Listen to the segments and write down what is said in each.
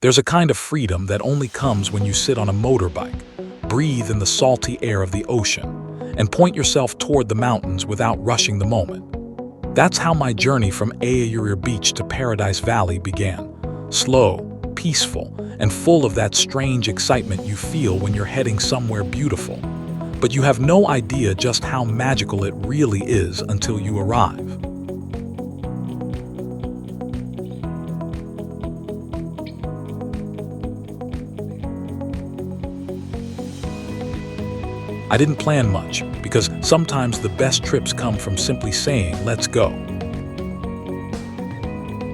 There's a kind of freedom that only comes when you sit on a motorbike, breathe in the salty air of the ocean, and point yourself toward the mountains without rushing the moment. That's how my journey from Aourir Beach to Paradise Valley began. Slow, peaceful, and full of that strange excitement you feel when you're heading somewhere beautiful. But you have no idea just how magical it really is until you arrive. I didn't plan much, because sometimes the best trips come from simply saying, "Let's go."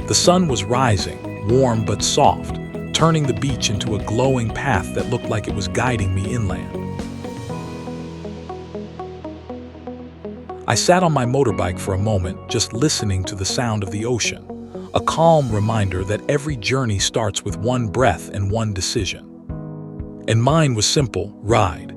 The sun was rising, warm but soft, turning the beach into a glowing path that looked like it was guiding me inland. I sat on my motorbike for a moment, just listening to the sound of the ocean, a calm reminder that every journey starts with one breath and one decision. And mine was simple: ride.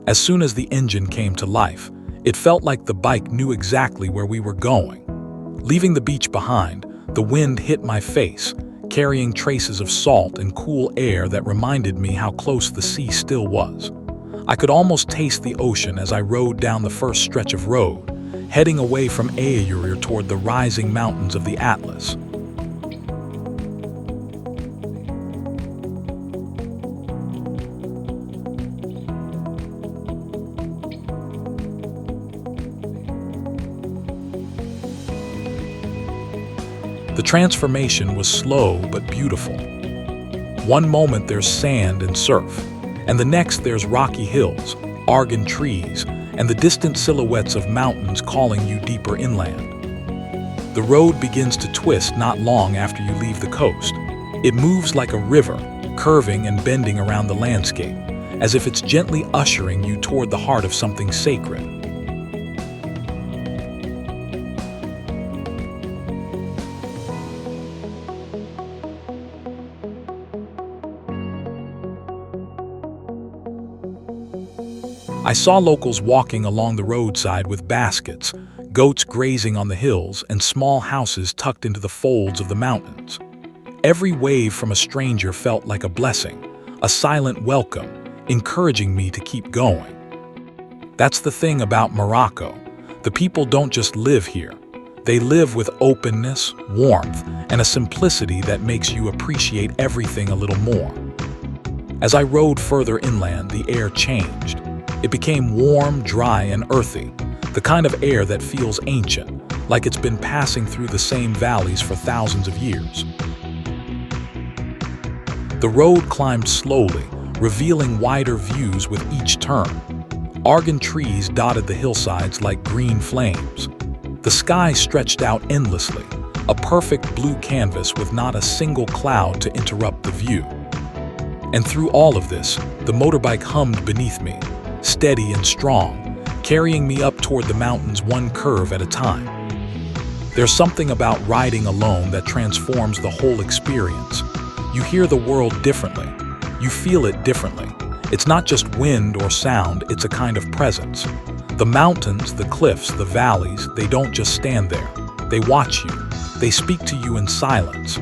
As soon as the engine came to life, it felt like the bike knew exactly where we were going. Leaving the beach behind, the wind hit my face, carrying traces of salt and cool air that reminded me how close the sea still was. I could almost taste the ocean as I rode down the first stretch of road, heading away from Aourir toward the rising mountains of the Atlas. The transformation was slow but beautiful. One moment there's sand and surf, and the next there's rocky hills, argan trees, and the distant silhouettes of mountains calling you deeper inland. The road begins to twist not long after you leave the coast. It moves like a river, curving and bending around the landscape, as if it's gently ushering you toward the heart of something sacred. I saw locals walking along the roadside with baskets, goats grazing on the hills, and small houses tucked into the folds of the mountains. Every wave from a stranger felt like a blessing, a silent welcome, encouraging me to keep going. That's the thing about Morocco. The people don't just live here. They live with openness, warmth, and a simplicity that makes you appreciate everything a little more. As I rode further inland, the air changed. It became warm, dry, and earthy, the kind of air that feels ancient, like it's been passing through the same valleys for thousands of years. The road climbed slowly, revealing wider views with each turn. Argan trees dotted the hillsides like green flames. The sky stretched out endlessly, a perfect blue canvas with not a single cloud to interrupt the view. And through all of this, the motorbike hummed beneath me, steady and strong, carrying me up toward the mountains one curve at a time. There's something about riding alone that transforms the whole experience. You hear the world differently. You feel it differently. It's not just wind or sound, it's a kind of presence. The mountains, the cliffs, the valleys, they don't just stand there. They watch you. They speak to you in silence.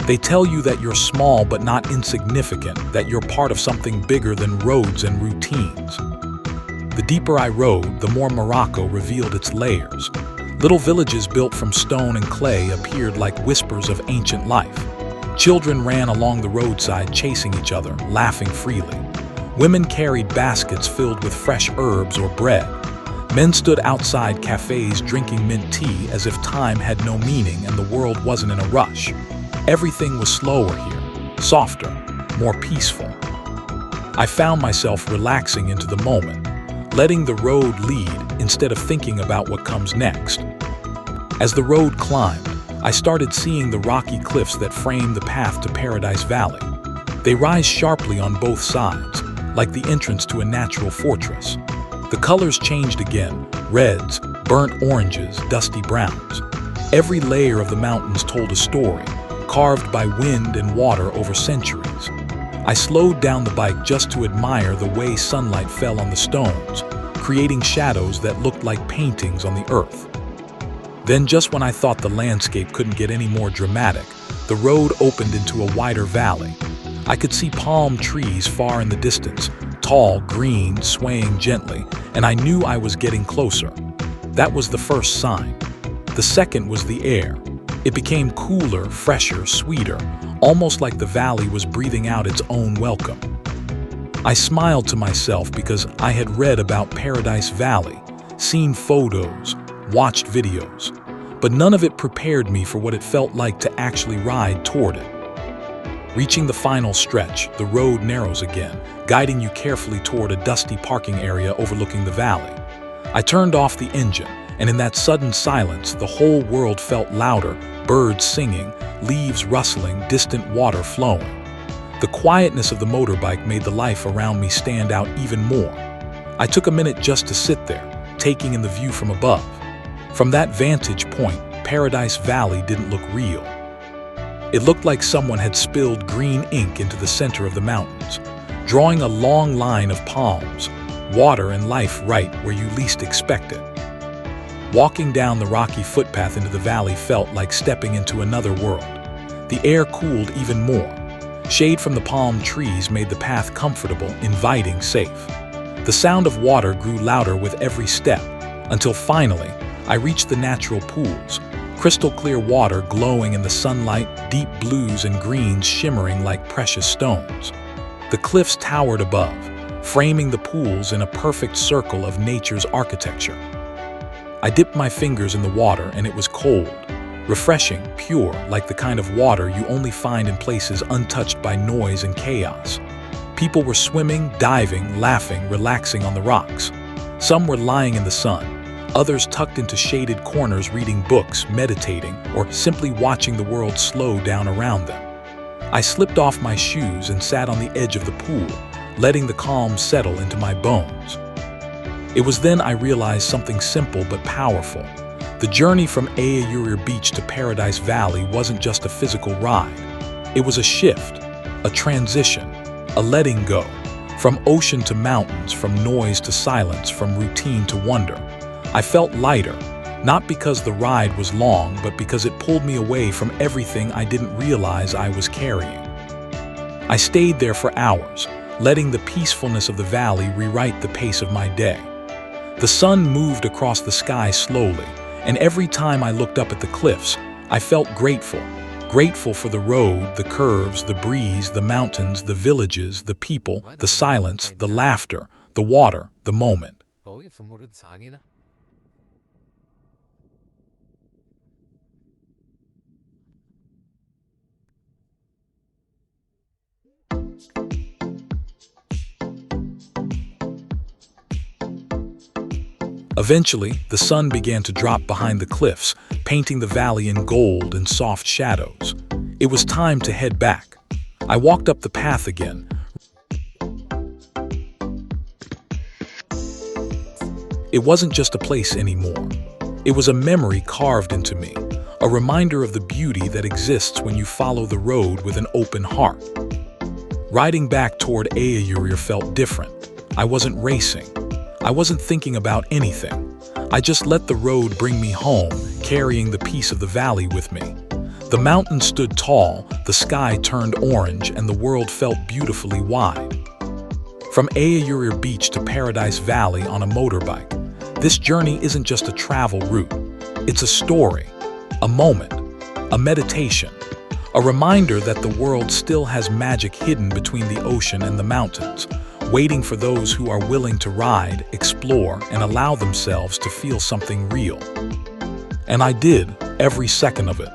They tell you that you're small but not insignificant, that you're part of something bigger than roads and routines. The deeper I rode, the more Morocco revealed its layers. Little villages built from stone and clay appeared like whispers of ancient life. Children ran along the roadside chasing each other, laughing freely. Women carried baskets filled with fresh herbs or bread. Men stood outside cafes drinking mint tea as if time had no meaning and the world wasn't in a rush. Everything was slower here, softer, more peaceful. I found myself relaxing into the moment, letting the road lead instead of thinking about what comes next. As the road climbed, I started seeing the rocky cliffs that frame the path to Paradise Valley. They rise sharply on both sides, like the entrance to a natural fortress. The colors changed again: reds, burnt oranges, dusty browns. Every layer of the mountains told a story, carved by wind and water over centuries. I slowed down the bike just to admire the way sunlight fell on the stones, creating shadows that looked like paintings on the earth. Then just when I thought the landscape couldn't get any more dramatic, the road opened into a wider valley. I could see palm trees far in the distance, tall, green, swaying gently, and I knew I was getting closer. That was the first sign. The second was the air. It became cooler, fresher, sweeter, almost like the valley was breathing out its own welcome. I smiled to myself because I had read about Paradise Valley, seen photos, watched videos, but none of it prepared me for what it felt like to actually ride toward it. Reaching the final stretch, the road narrows again, guiding you carefully toward a dusty parking area overlooking the valley. I turned off the engine, and in that sudden silence, the whole world felt louder, birds singing, leaves rustling, distant water flowing. The quietness of the motorbike made the life around me stand out even more. I took a minute just to sit there, taking in the view from above. From that vantage point, Paradise Valley didn't look real. It looked like someone had spilled green ink into the center of the mountains, drawing a long line of palms, water and life right where you least expect it. Walking down the rocky footpath into the valley felt like stepping into another world. The air cooled even more. Shade from the palm trees made the path comfortable, inviting, safe. The sound of water grew louder with every step, until finally, I reached the natural pools, crystal clear water glowing in the sunlight, deep blues and greens shimmering like precious stones. The cliffs towered above, framing the pools in a perfect circle of nature's architecture. I dipped my fingers in the water and it was cold, refreshing, pure, like the kind of water you only find in places untouched by noise and chaos. People were swimming, diving, laughing, relaxing on the rocks. Some were lying in the sun, others tucked into shaded corners reading books, meditating, or simply watching the world slow down around them. I slipped off my shoes and sat on the edge of the pool, letting the calm settle into my bones. It was then I realized something simple but powerful. The journey from Aourir Beach to Paradise Valley wasn't just a physical ride. It was a shift, a transition, a letting go. From ocean to mountains, from noise to silence, from routine to wonder. I felt lighter, not because the ride was long, but because it pulled me away from everything I didn't realize I was carrying. I stayed there for hours, letting the peacefulness of the valley rewrite the pace of my day. The sun moved across the sky slowly, and every time I looked up at the cliffs, I felt grateful. Grateful for the road, the curves, the breeze, the mountains, the villages, the people, the silence, the laughter, the water, the moment. Eventually, the sun began to drop behind the cliffs, painting the valley in gold and soft shadows. It was time to head back. I walked up the path again. It wasn't just a place anymore. It was a memory carved into me, a reminder of the beauty that exists when you follow the road with an open heart. Riding back toward Aourir felt different. I wasn't racing. I wasn't thinking about anything. I just let the road bring me home, carrying the peace of the valley with me. The mountains stood tall, the sky turned orange, and the world felt beautifully wide. From Aourir Beach to Paradise Valley on a motorbike, this journey isn't just a travel route. It's a story, a moment, a meditation, a reminder that the world still has magic hidden between the ocean and the mountains, waiting for those who are willing to ride, explore, and allow themselves to feel something real. And I did, every second of it.